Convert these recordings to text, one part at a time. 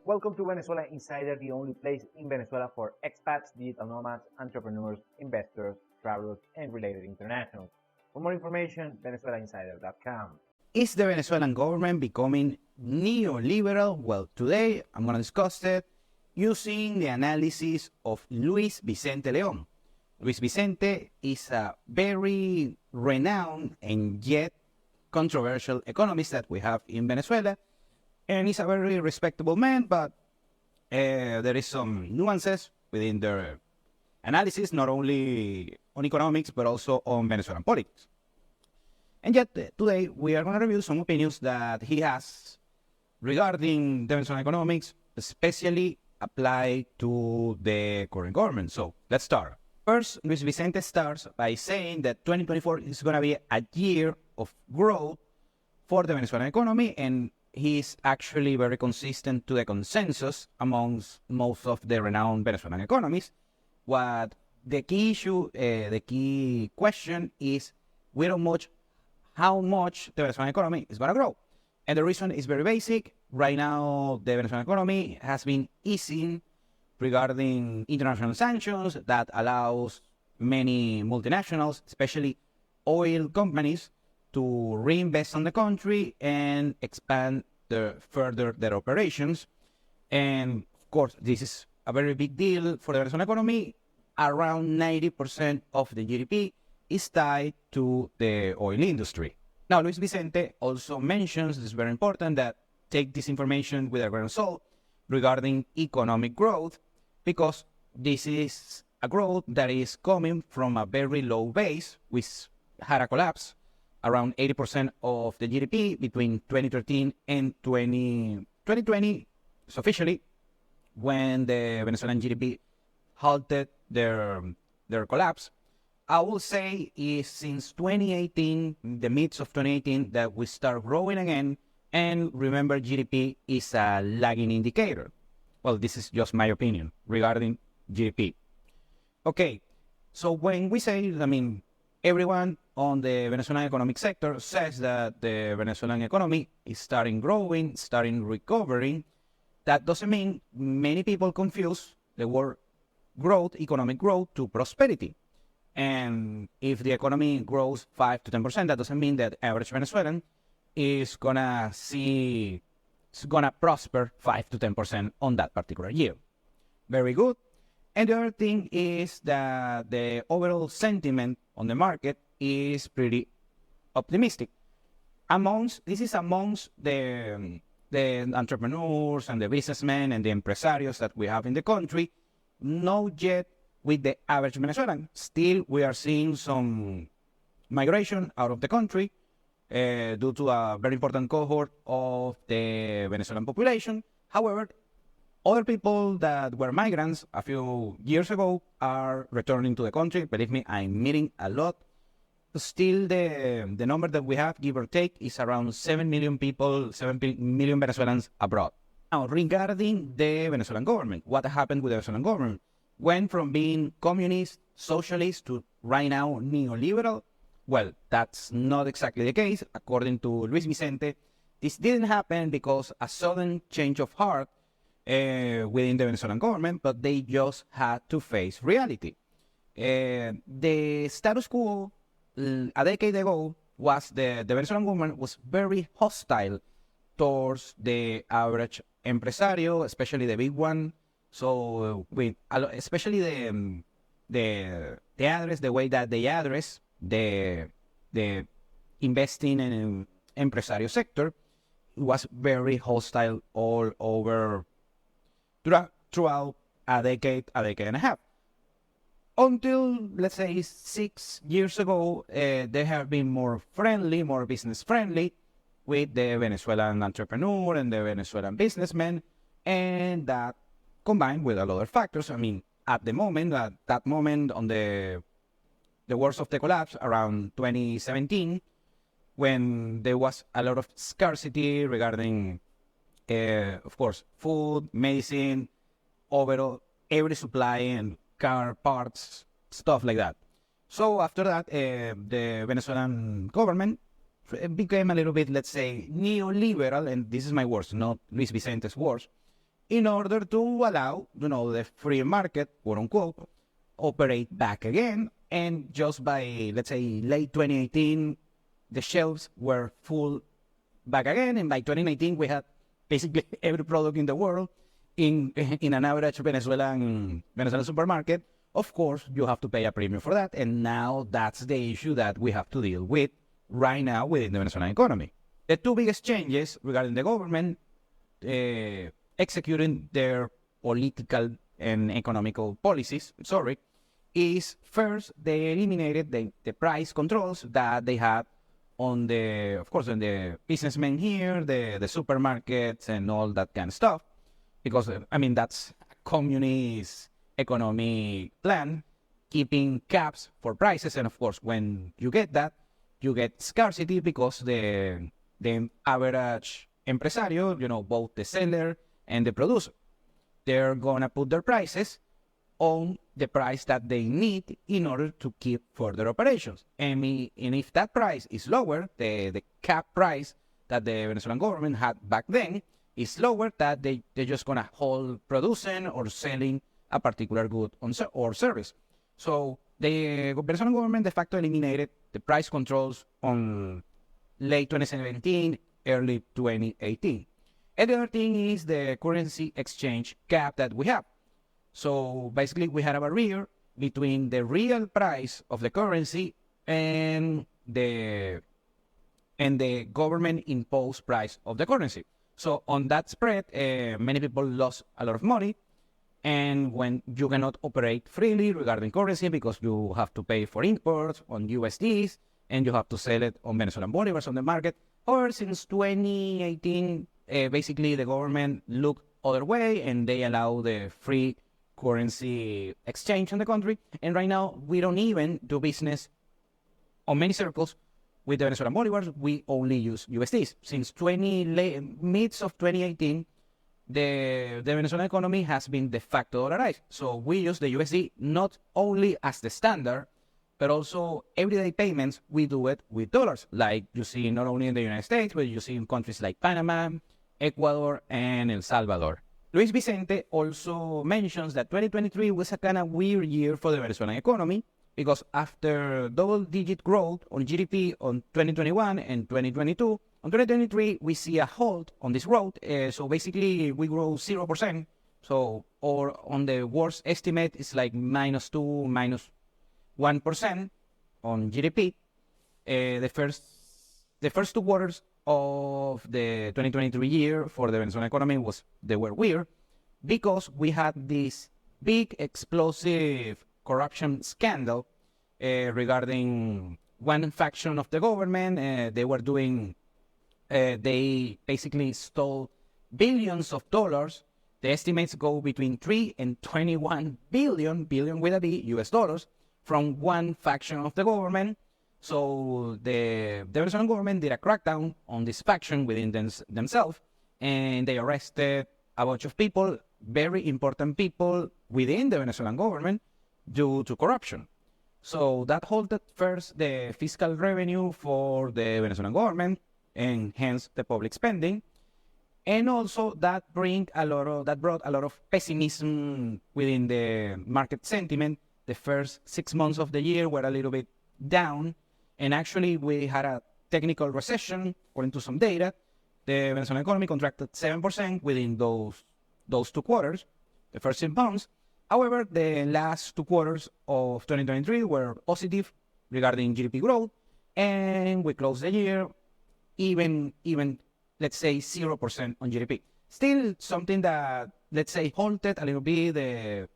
Welcome to Venezuela Insider, the only place in Venezuela for expats, digital nomads, entrepreneurs, investors, travelers, and related internationals. For more information, venezuelainsider.com. Is the Venezuelan government becoming neoliberal? Well, today I'm going to discuss it using the analysis of Luis Vicente León. Luis Vicente is a very renowned and yet controversial economist that we have in Venezuela. And he's a very respectable man, but there is some nuances within their analysis, not only on economics, but also on Venezuelan politics. And yet, today, we are going to review some opinions that he has regarding the Venezuelan economics, especially applied to the current government. So, let's start. First, Luis Vicente starts by saying that 2024 is going to be a year of growth for the Venezuelan economy, and he's actually very consistent to the consensus amongst most of the renowned Venezuelan economists. What the key issue, the key question is, we don't much how much the Venezuelan economy is going to grow. And the reason is very basic. Right now, the Venezuelan economy has been easing regarding international sanctions that allows many multinationals, especially oil companies, to reinvest on the country and expand further their operations. And of course, this is a very big deal for the Venezuelan economy. Around 90% of the GDP is tied to the oil industry. Now, Luis Vicente also mentions, this is very important, that take this information with a grain of salt regarding economic growth, because this is a growth that is coming from a very low base, which had a collapse around 80% of the GDP between 2013 and 2020, so officially, when the Venezuelan GDP halted their collapse. I will say is since 2018, the midst of 2018, that we start growing again. And remember, GDP is a lagging indicator. Well, this is just my opinion regarding GDP. Okay, so when we say, everyone on the Venezuelan economic sector says that the Venezuelan economy is starting growing, starting recovering. That doesn't mean many people confuse the word growth, economic growth, to prosperity. And if the economy grows 5 to 10%, that doesn't mean that average Venezuelan is gonna prosper 5 to 10% on that particular year. Very good. And the other thing is that the overall sentiment on the market is pretty optimistic. This is amongst the entrepreneurs and the businessmen and the empresarios that we have in the country, not yet with the average Venezuelan. Still, we are seeing some migration out of the country due to a very important cohort of the Venezuelan population. However, other people that were migrants a few years ago are returning to the country. Believe me, I'm meeting a lot. Still, the number that we have, give or take, is around 7 million people, 7 million Venezuelans abroad. Now, regarding the Venezuelan government, what happened with the Venezuelan government? Went from being communist, socialist, to right now neoliberal? Well, that's not exactly the case. According to Luis Vicente, this didn't happen because a sudden change of heart within the Venezuelan government, but they just had to face reality. The status quo a decade ago was the Venezuelan government was very hostile towards the average empresario, especially the big one. So, especially the address, the way that they address the investing and empresario sector was very hostile all over throughout a decade and a half. Until, let's say, 6 years ago, they have been more friendly, more business friendly with the Venezuelan entrepreneur and the Venezuelan businessman, and that combined with a lot of factors. At that moment, on the worst of the collapse, around 2017, when there was a lot of scarcity regarding, of course, food, medicine, overall, every supply and car parts, stuff like that. So after that, the Venezuelan government became a little bit, let's say, neoliberal, and this is my words, not Luis Vicente's words. in order to allow, the free market, quote unquote, operate back again. And just by, let's say, late 2018, the shelves were full back again. And by 2019, we had basically every product in the world in an average Venezuelan supermarket. Of course, you have to pay a premium for that. And now that's the issue that we have to deal with right now within the Venezuelan economy. The two biggest changes regarding the government executing their political and economical policies, is first they eliminated the price controls that they had on the businessmen here, the supermarkets and all that kind of stuff. Because, that's a communist economic plan, keeping caps for prices. And of course, when you get that, you get scarcity because the average empresario, both the seller and the producer, they're going to put their prices on the price that they need in order to keep further operations. And if that price is lower, the cap price that the Venezuelan government had back then is lower, that they're just going to hold producing or selling a particular good or service. So the Venezuelan government de facto eliminated the price controls on late 2017, early 2018. And the other thing is the currency exchange cap that we have. So basically, we had a barrier between the real price of the currency and the government-imposed price of the currency. So on that spread, many people lost a lot of money. And when you cannot operate freely regarding currency because you have to pay for imports on USDs and you have to sell it on Venezuelan bolivars on the market. Or since 2018, basically the government looked other way and they allow the free currency exchange in the country. And right now, we don't even do business on many circles with the Venezuelan bolivars. We only use USDs. Since mid of 2018, the Venezuelan economy has been de facto dollarized. So we use the USD not only as the standard, but also everyday payments, we do it with dollars, like you see not only in the United States, but you see in countries like Panama, Ecuador, and El Salvador. Luis Vicente also mentions that 2023 was a kind of weird year for the Venezuelan economy because after double-digit growth on GDP on 2021 and 2022, on 2023, we see a halt on this growth. So basically, we grow 0%. So, or on the worst estimate, it's like -2, -1% on GDP. The first 2 quarters of the 2023 year for the Venezuelan economy they were weird because we had this big explosive corruption scandal regarding one faction of the government. They basically stole billions of dollars. The estimates go between 3 and 21 billion with a B, US dollars, from one faction of the government. So the Venezuelan government did a crackdown on this faction within themselves, and they arrested a bunch of people, very important people within the Venezuelan government, due to corruption. So that halted first the fiscal revenue for the Venezuelan government, and hence the public spending. And also that brought a lot of pessimism within the market sentiment. The first 6 months of the year were a little bit down. And actually, we had a technical recession, according to some data. The Venezuelan economy contracted 7% within those 2 quarters, the first 6 months. However, the last 2 quarters of 2023 were positive regarding GDP growth, and we closed the year even let's say 0% on GDP. Still something that, let's say, halted a little bit the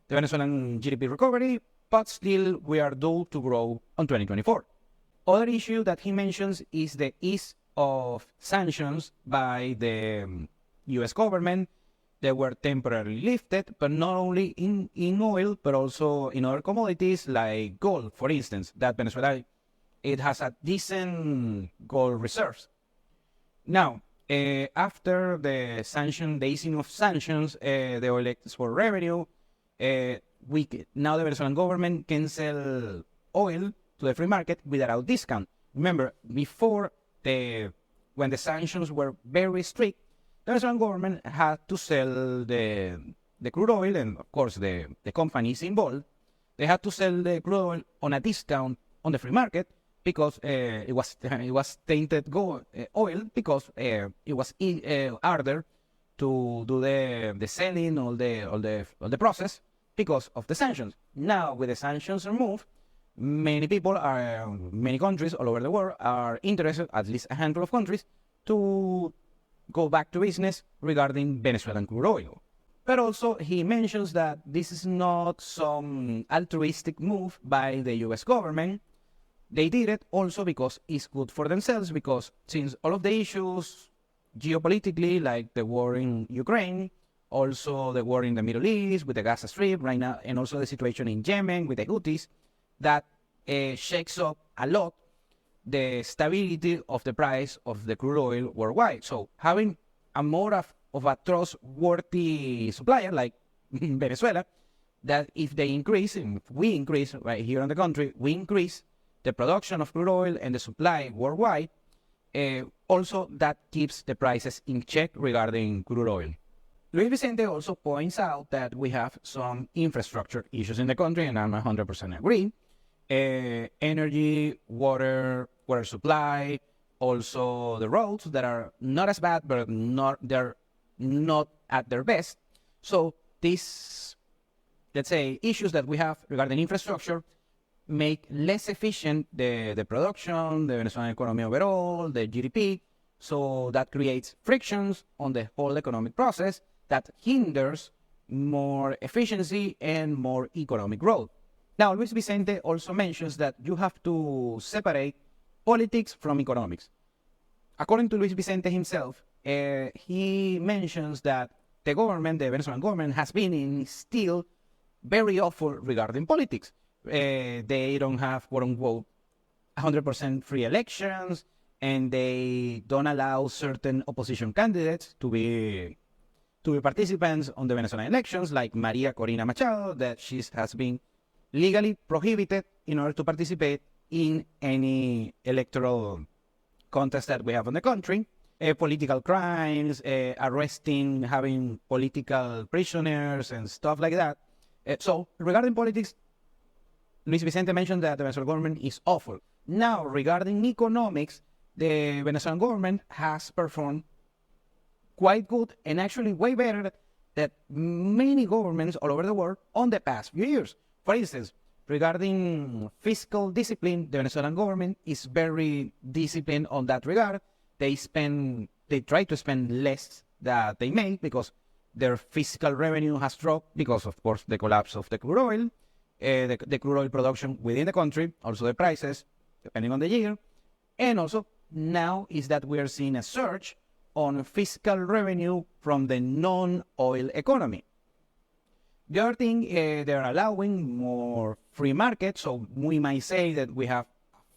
Venezuelan GDP recovery, but still we are due to grow on 2024. Other issue that he mentions is the ease of sanctions by the US government. They were temporarily lifted, but not only in oil, but also in other commodities like gold, for instance, that Venezuela, it has a decent gold reserves. Now, after the easing of sanctions, the oil export revenue, now the Venezuelan government can sell oil to the free market without discount. Remember, before when the sanctions were very strict, the Venezuelan government had to sell the crude oil, and of course the companies involved, they had to sell the crude oil on a discount on the free market because it was tainted oil because it was harder to do the selling, all the process because of the sanctions. Now with the sanctions removed, many countries all over the world are interested, at least a handful of countries, to go back to business regarding Venezuelan crude oil. But also, he mentions that this is not some altruistic move by the US government. They did it also because it's good for themselves, because since all of the issues geopolitically, like the war in Ukraine, also the war in the Middle East with the Gaza Strip right now, and also the situation in Yemen with the Houthis, that shakes up a lot the stability of the price of the crude oil worldwide. So having a more of a trustworthy supplier like Venezuela, that if they increase, and if we increase right here in the country, we increase the production of crude oil and the supply worldwide, also that keeps the prices in check regarding crude oil. Luis Vicente also points out that we have some infrastructure issues in the country, and I'm 100% agree. Energy, water supply, also the roads that are not as bad, but they're not at their best. So these, let's say, issues that we have regarding infrastructure make less efficient the production, the Venezuelan economy overall, the GDP. So that creates frictions on the whole economic process that hinders more efficiency and more economic growth. Now, Luis Vicente also mentions that you have to separate politics from economics. According to Luis Vicente himself, he mentions that the Venezuelan government, has been and still very awful regarding politics. They don't have, quote unquote, 100% free elections, and they don't allow certain opposition candidates to be participants on the Venezuelan elections, like Maria Corina Machado, that she has been legally prohibited in order to participate in any electoral contest that we have in the country. Political crimes, arresting, having political prisoners and stuff like that. So regarding politics, Luis Vicente mentioned that the Venezuelan government is awful. Now, regarding economics, the Venezuelan government has performed quite good, and actually way better than many governments all over the world on the past few years. For instance, regarding fiscal discipline, the Venezuelan government is very disciplined on that regard. They try to spend less than they make because their fiscal revenue has dropped because, of course, the collapse of the crude oil, the crude oil production within the country, also the prices, depending on the year. And also now is that we are seeing a surge on fiscal revenue from the non-oil economy. The other thing, they're allowing more free market, so we might say that we have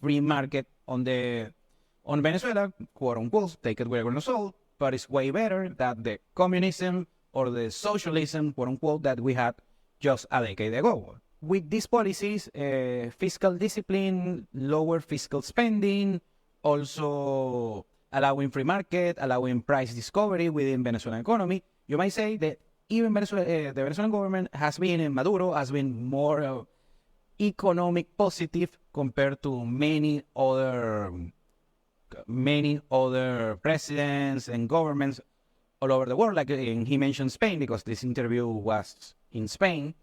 free market on Venezuela, quote unquote, take it where we're sold, but it's way better than the communism or the socialism, quote unquote, that we had just a decade ago. With these policies, fiscal discipline, lower fiscal spending, also allowing free market, allowing price discovery within Venezuelan economy, you might say that even the Venezuelan government has been, and Maduro has been more economic positive compared to many other presidents and governments all over the world. Like he mentioned Spain, because this interview was in Spain,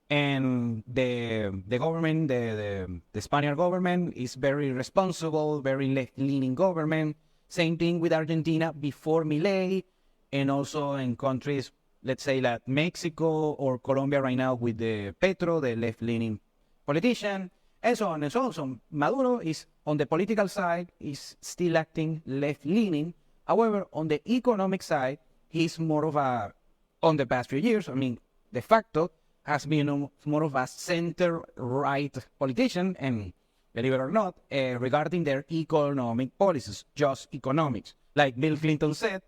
and the government, the Spanish government is very responsible, very left-leaning government. Same thing with Argentina before Milei, and also in countries, let's say like Mexico or Colombia right now with the Petro, the left-leaning politician, and so on and so on. So Maduro is, on the political side, is still acting left-leaning. However, on the economic side, he's more of a, on the past few years, I mean, de facto, has been more of a center-right politician, and believe it or not, regarding their economic policies, just economics. Like Bill Clinton said,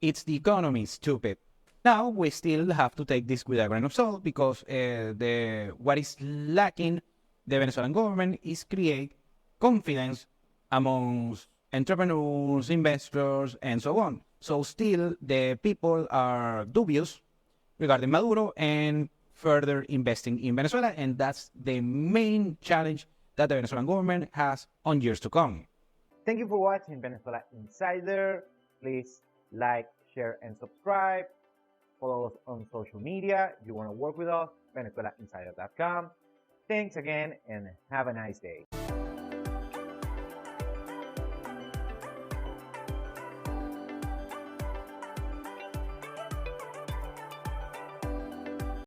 it's the economy, stupid. Now, we still have to take this with a grain of salt, because what is lacking the Venezuelan government is create confidence amongst entrepreneurs, investors, and so on. So still, the people are dubious regarding Maduro and further investing in Venezuela, and that's the main challenge that the Venezuelan government has on years to come. Thank you for watching Venezuela Insider. Please like, share, and subscribe. Follow us on social media. If you want to work with us, venezuelainsider.com. Thanks again, and have a nice day.